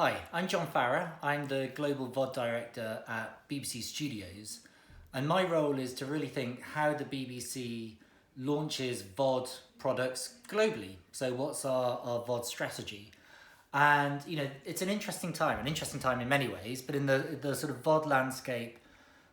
Hi, I'm John Farrer. I'm the Global VOD Director at BBC Studios, and my role is to really think how the BBC launches VOD products globally. So, what's our VOD strategy? And it's an interesting time in many ways, but in the sort of VOD landscape,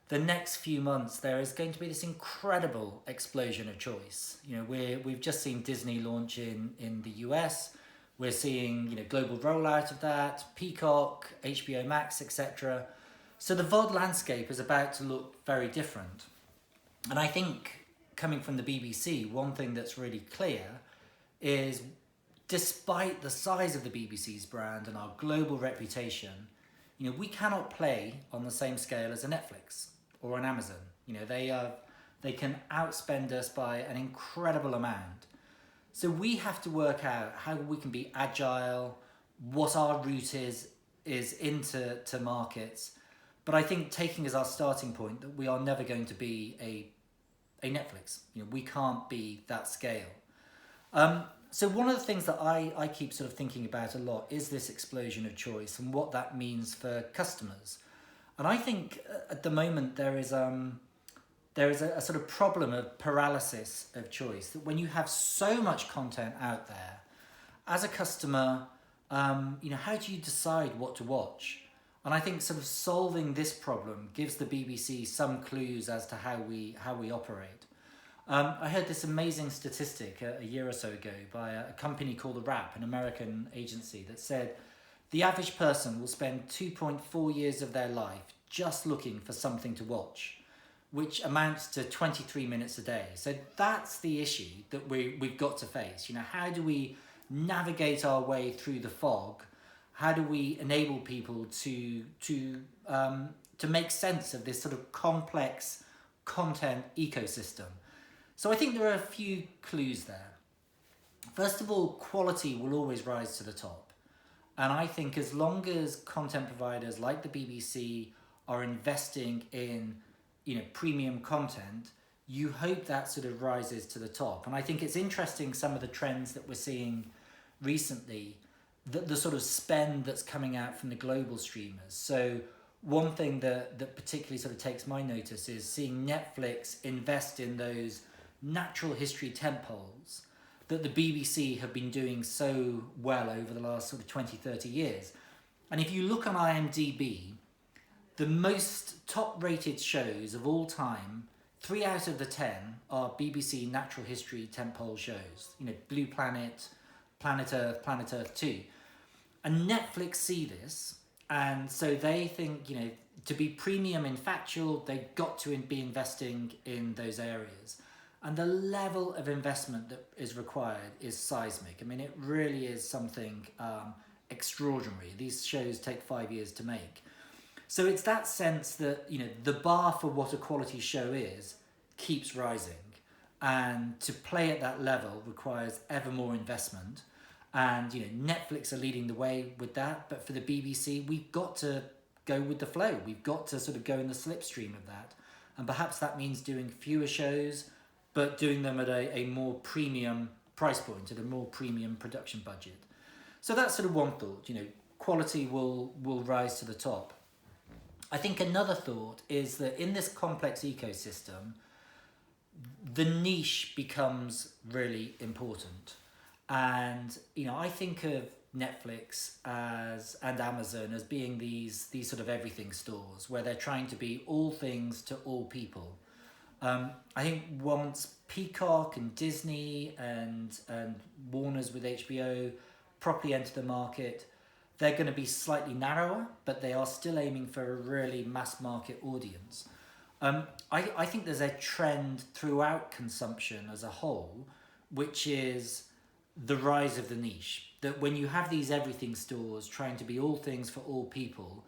the next few months there is going to be this incredible explosion of choice. We've just seen Disney launch in the US. We're seeing global rollout of that, Peacock, HBO Max, etc. So the VOD landscape is about to look very different. And I think coming from the BBC, one thing that's really clear is despite the size of the BBC's brand and our global reputation, we cannot play on the same scale as a Netflix or an Amazon. They can outspend us by an incredible amount. So we have to work out how we can be agile, what our route is into markets. But I think taking as our starting point that we are never going to be a Netflix. We can't be that scale. So one of the things that I keep sort of thinking about a lot is this explosion of choice and what that means for customers. And I think at the moment there is a sort of problem of paralysis of choice, that when you have so much content out there, as a customer, how do you decide what to watch? And I think sort of solving this problem gives the BBC some clues as to how we operate. I heard this amazing statistic a year or so ago by a company called The Wrap, an American agency, that said the average person will spend 2.4 years of their life just looking for something to watch, which amounts to 23 minutes a day. So that's the issue that we've got to face. How do we navigate our way through the fog? How do we enable people to make sense of this sort of complex content ecosystem? So I think there are a few clues there. First of all, quality will always rise to the top. And I think as long as content providers like the BBC are investing in premium content, you hope that sort of rises to the top. And I think it's interesting some of the trends that we're seeing recently, the sort of spend that's coming out from the global streamers. So one thing that particularly sort of takes my notice is seeing Netflix invest in those natural history tentpoles that the BBC have been doing so well over the last sort of 20, 30 years. And if you look on IMDb, the most top-rated shows of all time, 3 out of the 10 are BBC natural history tentpole shows. Blue Planet, Planet Earth 2. And Netflix see this, and so they think, to be premium in factual, they've got to be investing in those areas. And the level of investment that is required is seismic. I mean, it really is something extraordinary. These shows take 5 years to make. So it's that sense that, the bar for what a quality show is keeps rising. And to play at that level requires ever more investment. And, Netflix are leading the way with that. But for the BBC, we've got to go with the flow. We've got to sort of go in the slipstream of that. And perhaps that means doing fewer shows, but doing them at a more premium price point, at a more premium production budget. So that's sort of one thought. Quality will rise to the top. I think another thought is that in this complex ecosystem, the niche becomes really important. And, I think of Netflix and Amazon as being these sort of everything stores where they're trying to be all things to all people. I think once Peacock and Disney and Warner's with HBO properly enter the market, they're going to be slightly narrower, but they are still aiming for a really mass market audience. I think there's a trend throughout consumption as a whole, which is the rise of the niche. That when you have these everything stores trying to be all things for all people,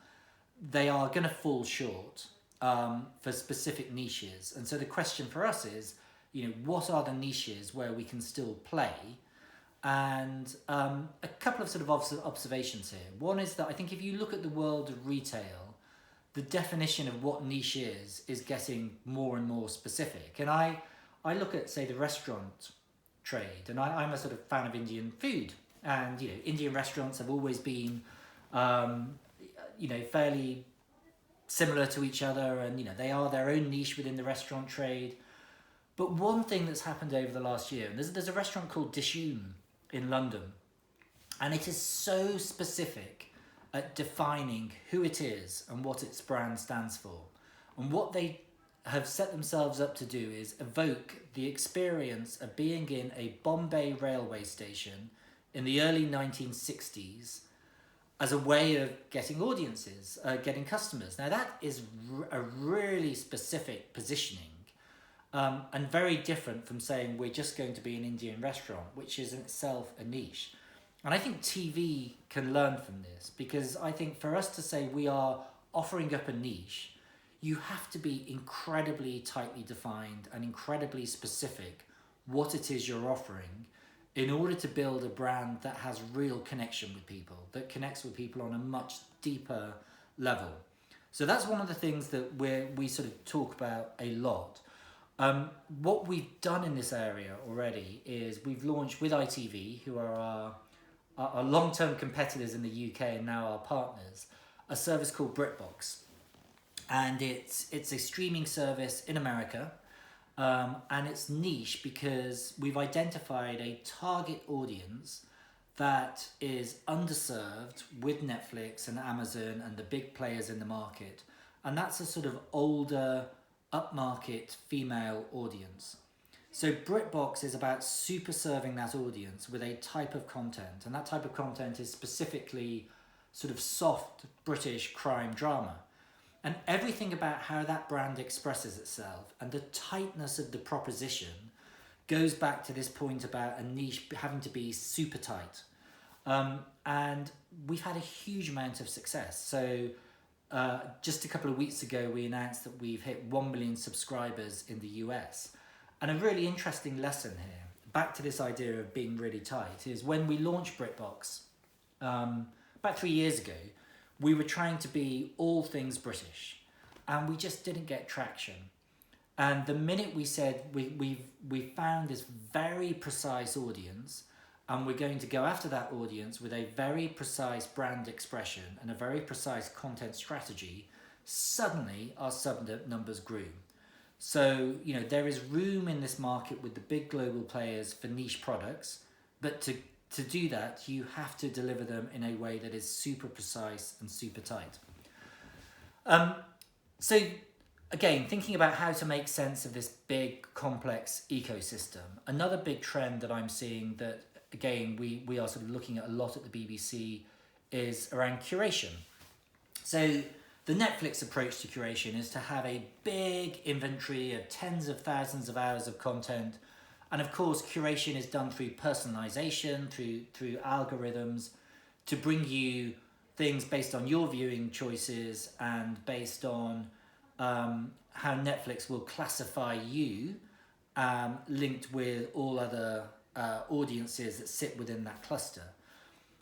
they are going to fall short for specific niches. And so the question for us is, what are the niches where we can still play? And a couple of sort of observations here. One is that I think if you look at the world of retail, the definition of what niche is getting more and more specific. And I look at, say, the restaurant trade, and I'm a sort of fan of Indian food. And, Indian restaurants have always been um, fairly similar to each other, and they are their own niche within the restaurant trade. But one thing that's happened over the last year, and there's a restaurant called Dishoom in London, and it is so specific at defining who it is and what its brand stands for. And what they have set themselves up to do is evoke the experience of being in a Bombay railway station in the early 1960s as a way of getting audiences, getting customers. Now that is a really specific positioning, and very different from saying we're just going to be an Indian restaurant, which is in itself a niche. And I think TV can learn from this, because I think for us to say we are offering up a niche, you have to be incredibly tightly defined and incredibly specific what it is you're offering in order to build a brand that has real connection with people, that connects with people on a much deeper level. So that's one of the things that we sort of talk about a lot. What we've done in this area already is we've launched with ITV, who are our long-term competitors in the UK and now our partners, a service called BritBox. And it's a streaming service in America, and it's niche because we've identified a target audience that is underserved with Netflix and Amazon and the big players in the market. And that's a sort of older, upmarket female audience. So BritBox is about super serving that audience with a type of content, and that type of content is specifically sort of soft British crime drama. And everything about how that brand expresses itself and the tightness of the proposition goes back to this point about a niche having to be super tight. And we've had a huge amount of success. So just a couple of weeks ago, we announced that we've hit 1 million subscribers in the US. And a really interesting lesson here, back to this idea of being really tight, is when we launched BritBox about 3 years ago, we were trying to be all things British, and we just didn't get traction. And the minute we said we found this very precise audience, and we're going to go after that audience with a very precise brand expression and a very precise content strategy, suddenly our sub numbers grew. So, there is room in this market with the big global players for niche products, but to do that, you have to deliver them in a way that is super precise and super tight. So again, thinking about how to make sense of this big, complex ecosystem, another big trend that I'm seeing that, again, we are sort of looking at a lot at the BBC is around curation. So the Netflix approach to curation is to have a big inventory of tens of thousands of hours of content. And of course, curation is done through personalization, through algorithms, to bring you things based on your viewing choices and based on how Netflix will classify you, linked with all other audiences that sit within that cluster.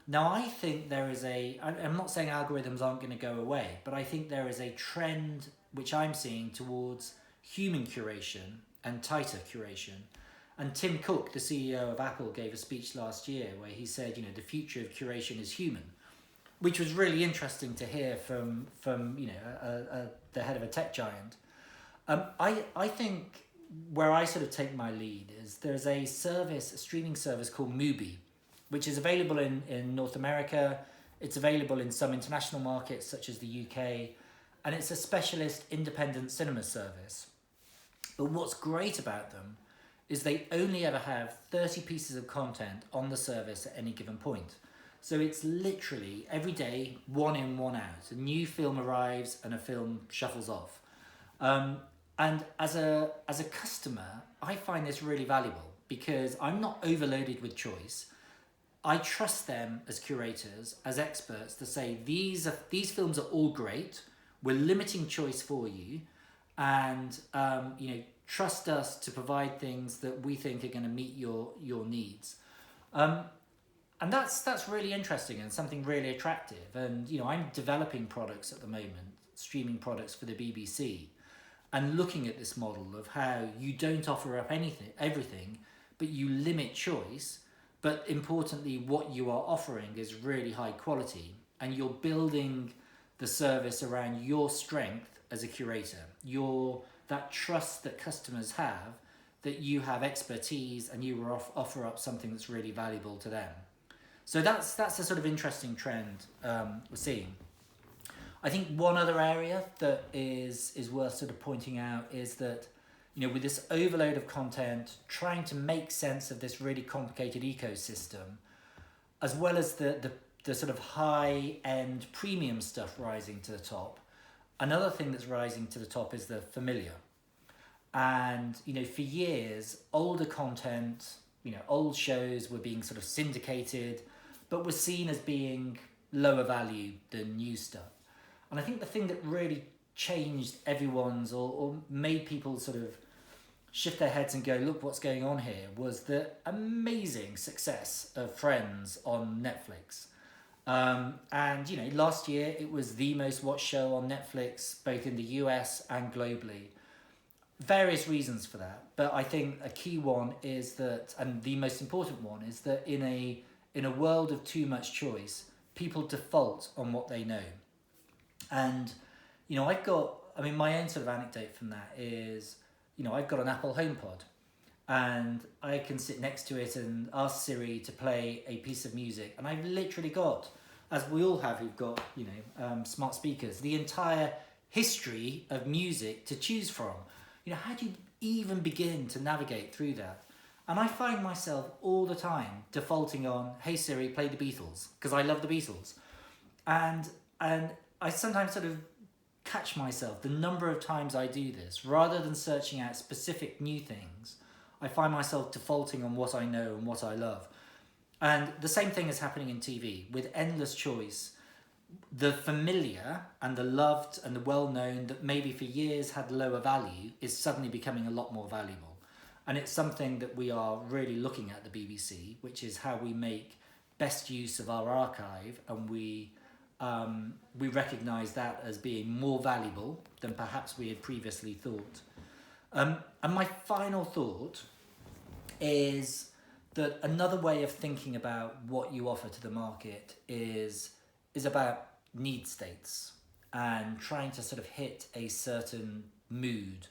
Now, I think I'm not saying algorithms aren't going to go away, but I think there is a trend which I'm seeing towards human curation and tighter curation. And Tim Cook, the CEO of Apple, gave a speech last year where he said, the future of curation is human, which was really interesting to hear from the head of a tech giant. I think where I sort of take my lead is there's a streaming service called Mubi, which is available in North America. It's available in some international markets such as the UK, and it's a specialist independent cinema service. But what's great about them is they only ever have 30 pieces of content on the service at any given point. So it's literally every day, one in, one out. A new film arrives and a film shuffles off. And as a customer, I find this really valuable because I'm not overloaded with choice. I trust them as curators, as experts, to say these films are all great. We're limiting choice for you, and trust us to provide things that we think are going to meet your needs. And that's really interesting and something really attractive. And I'm developing products at the moment, streaming products for the BBC, and looking at this model of how you don't offer up everything, but you limit choice. But importantly, what you are offering is really high quality. and you're building the service around your strength as a curator, that trust that customers have that you have expertise and you will offer up something that's really valuable to them. So that's a sort of interesting trend we're seeing. I think one other area that is worth sort of pointing out is that, with this overload of content, trying to make sense of this really complicated ecosystem, as well as the sort of high-end premium stuff rising to the top, another thing that's rising to the top is the familiar. And, for years, older content, old shows were being sort of syndicated, but were seen as being lower value than new stuff. And I think the thing that really changed everyone's or made people sort of shift their heads and go, look what's going on here, was the amazing success of Friends on Netflix. And, last year it was the most watched show on Netflix, both in the US and globally. Various reasons for that, but I think a key one is that, and the most important one, is that in a world of too much choice, people default on what they know. And, my own sort of anecdote from that is, I've got an Apple HomePod and I can sit next to it and ask Siri to play a piece of music. And I've literally got, as we all have who've got, smart speakers, the entire history of music to choose from. How do you even begin to navigate through that? And I find myself all the time defaulting on, hey Siri, play the Beatles, because I love the Beatles. And I sometimes sort of catch myself the number of times I do this. Rather than searching out specific new things, I find myself defaulting on what I know and what I love. And the same thing is happening in TV. With endless choice, the familiar and the loved and the well-known that maybe for years had lower value is suddenly becoming a lot more valuable. And it's something that we are really looking at the BBC, which is how we make best use of our archive, and we recognise that as being more valuable than perhaps we had previously thought. And my final thought is that another way of thinking about what you offer to the market is about need states and trying to sort of hit a certain mood.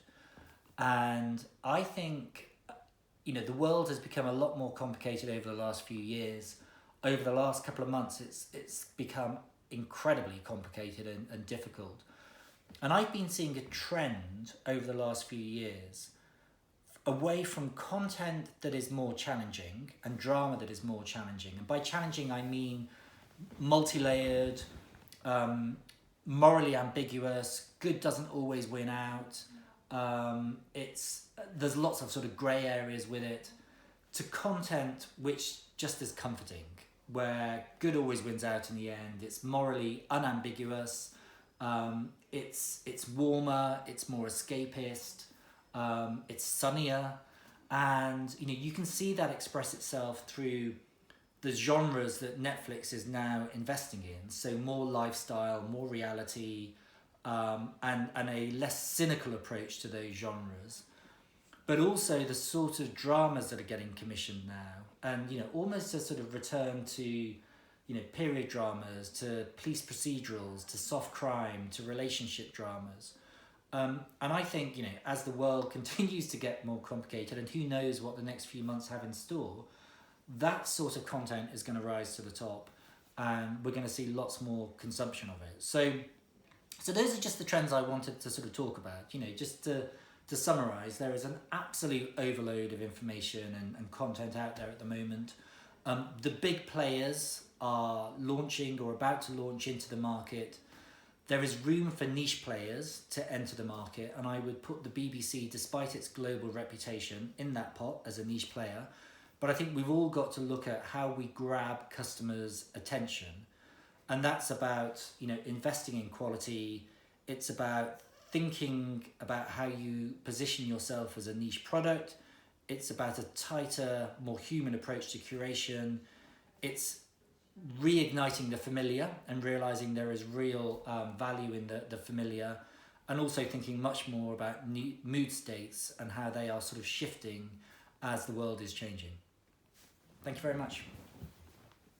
And I think, the world has become a lot more complicated over the last few years. Over the last couple of months, it's become incredibly complicated and difficult. And I've been seeing a trend over the last few years away from content that is more challenging and drama that is more challenging. And by challenging, I mean multi-layered, morally ambiguous, good doesn't always win out. There's lots of sort of grey areas with it, to content which just is comforting, where good always wins out in the end. It's morally unambiguous. It's warmer. It's more escapist. It's sunnier, and you can see that express itself through the genres that Netflix is now investing in. So more lifestyle, more reality, and a less cynical approach to those genres. But also the sort of dramas that are getting commissioned now, and almost a sort of return to period dramas, to police procedurals, to soft crime, to relationship dramas. And I think as the world continues to get more complicated, and who knows what the next few months have in store, that sort of content is going to rise to the top, and we're going to see lots more consumption of it. So those are just the trends I wanted to sort of talk about. Just to summarize, there is an absolute overload of information and content out there at the moment. The big players are launching or about to launch into the market. There is room for niche players to enter the market, and I would put the BBC, despite its global reputation, in that pot as a niche player. But I think we've all got to look at how we grab customers' attention. And that's about, investing in quality. It's about thinking about how you position yourself as a niche product. It's about a tighter, more human approach to curation. It's reigniting the familiar and realizing there is real value in the familiar, and also thinking much more about mood states and how they are sort of shifting as the world is changing. Thank you very much.